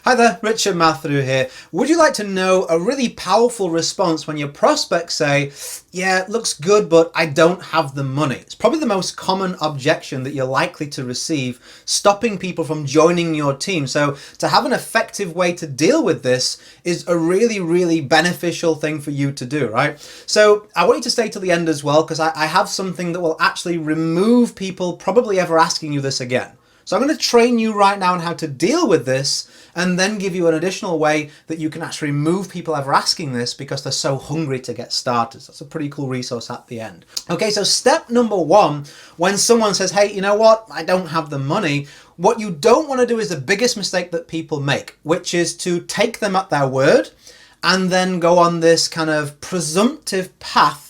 Hi there, Richard Mathew here. Would you like to know a really powerful response when your prospects say, yeah, it looks good, but I don't have the money? It's probably the most common objection that you're likely to receive, stopping people from joining your team. So to have an effective way to deal with this is a really, really beneficial thing for you to do, right? So I want you to stay till the end as well, because I have something that will actually remove people probably ever asking you this again. So I'm going to train you right now on how to deal with this and then give you an additional way that you can actually remove people ever asking this because they're so hungry to get started. So that's a pretty cool resource at the end. Okay, so step number one, when someone says, hey, you know what, I don't have the money, what you don't want to do is the biggest mistake that people make, which is to take them at their word and then go on this kind of presumptive path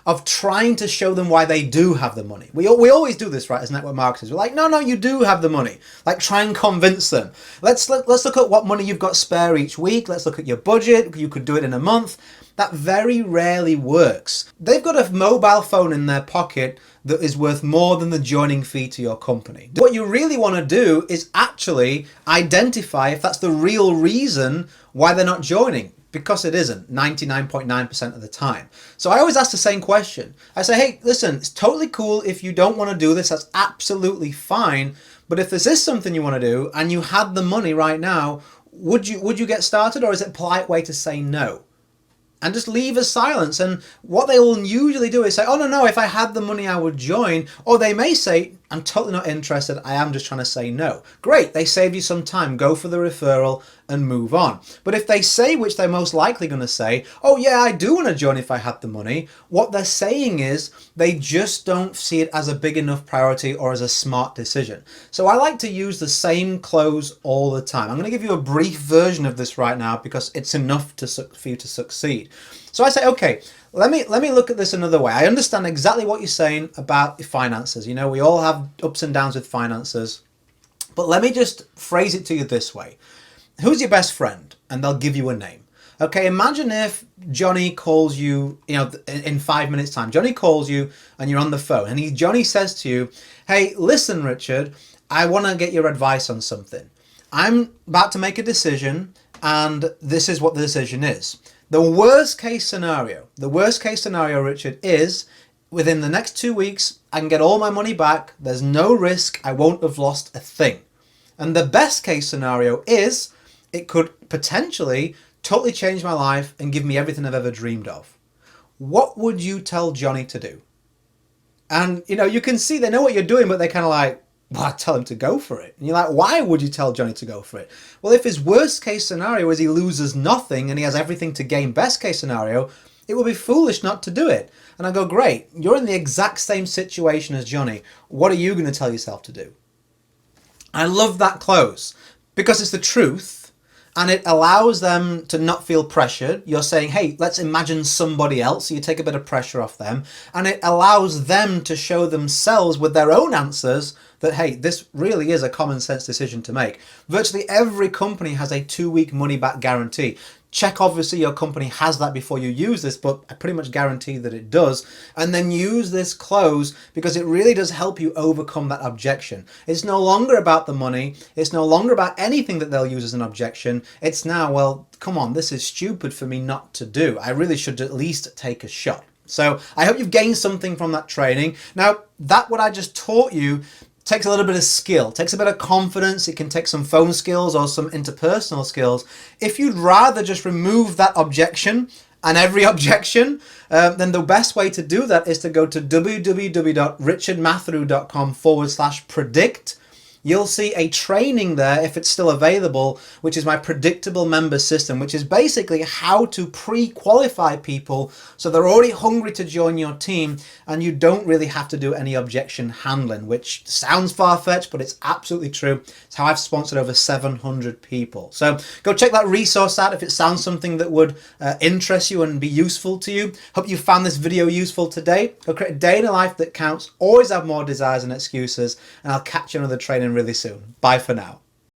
of trying to show them why they do have the money. We always do this, right, as network marketers. We're like, no, you do have the money. Like, try and convince them. Let's look at what money you've got spare each week. Let's look at your budget. You could do it in a month. That very rarely works. They've got a mobile phone in their pocket that is worth more than the joining fee to your company. What you really want to do is actually identify if that's the real reason why they're not joining. Because it isn't 99.9% of the time. So I always ask the same question. I say, hey, listen, it's totally cool if you don't want to do this. That's absolutely fine. But if this is something you want to do and you had the money right now, would you get started, or is it a polite way to say no? And just leave a silence. And what they will usually do is say, oh, no, if I had the money, I would join. Or they may say, I'm totally not interested. I am just trying to say no. Great. They save you some time. Go for the referral and move on. But if they say, which they're most likely going to say, oh, yeah, I do want to join if I had the money. What they're saying is they just don't see it as a big enough priority or as a smart decision. So I like to use the same close all the time. I'm going to give you a brief version of this right now because it's enough for you to succeed. So I say, okay, let me look at this another way. I understand exactly what you're saying about finances. You know, we all have ups and downs with finances. But let me just phrase it to you this way. Who's your best friend? And they'll give you a name. Okay, imagine if Johnny calls you, in 5 minutes time. Johnny calls you and you're on the phone. And Johnny says to you, hey, listen, Richard, I want to get your advice on something. I'm about to make a decision and this is what the decision is. The worst case scenario, Richard, is within the next 2 weeks, I can get all my money back. There's no risk. I won't have lost a thing. And the best case scenario is it could potentially totally change my life and give me everything I've ever dreamed of. What would you tell Johnny to do? And, you can see they know what you're doing, but they're kind of like, well, I tell him to go for it. And you're like, why would you tell Johnny to go for it? Well, if his worst case scenario is he loses nothing and he has everything to gain, best case scenario, it would be foolish not to do it. And I go, great, you're in the exact same situation as Johnny. What are you going to tell yourself to do? I love that close because it's the truth. And it allows them to not feel pressured. You're saying, hey, let's imagine somebody else. So you take a bit of pressure off them. And it allows them to show themselves with their own answers that, hey, this really is a common sense decision to make. Virtually every company has a 2-week money back guarantee. Check, obviously, your company has that before you use this, but I pretty much guarantee that it does. And then use this close because it really does help you overcome that objection. It's no longer about the money. It's no longer about anything that they'll use as an objection. It's now, well, come on, this is stupid for me not to do. I really should at least take a shot. So I hope you've gained something from that training. Now, what I just taught you takes a little bit of skill, takes a bit of confidence. It can take some phone skills or some interpersonal skills. If you'd rather just remove that objection and every objection, then the best way to do that is to go to www.richardmathew.com/predict. You'll see a training there, if it's still available, which is my predictable member system, which is basically how to pre-qualify people so they're already hungry to join your team and you don't really have to do any objection handling, which sounds far-fetched, but it's absolutely true. It's how I've sponsored over 700 people. So go check that resource out if it sounds something that would interest you and be useful to you. Hope you found this video useful today. Go create a day in a life that counts. Always have more desires and excuses, and I'll catch you on another training really soon. Bye for now.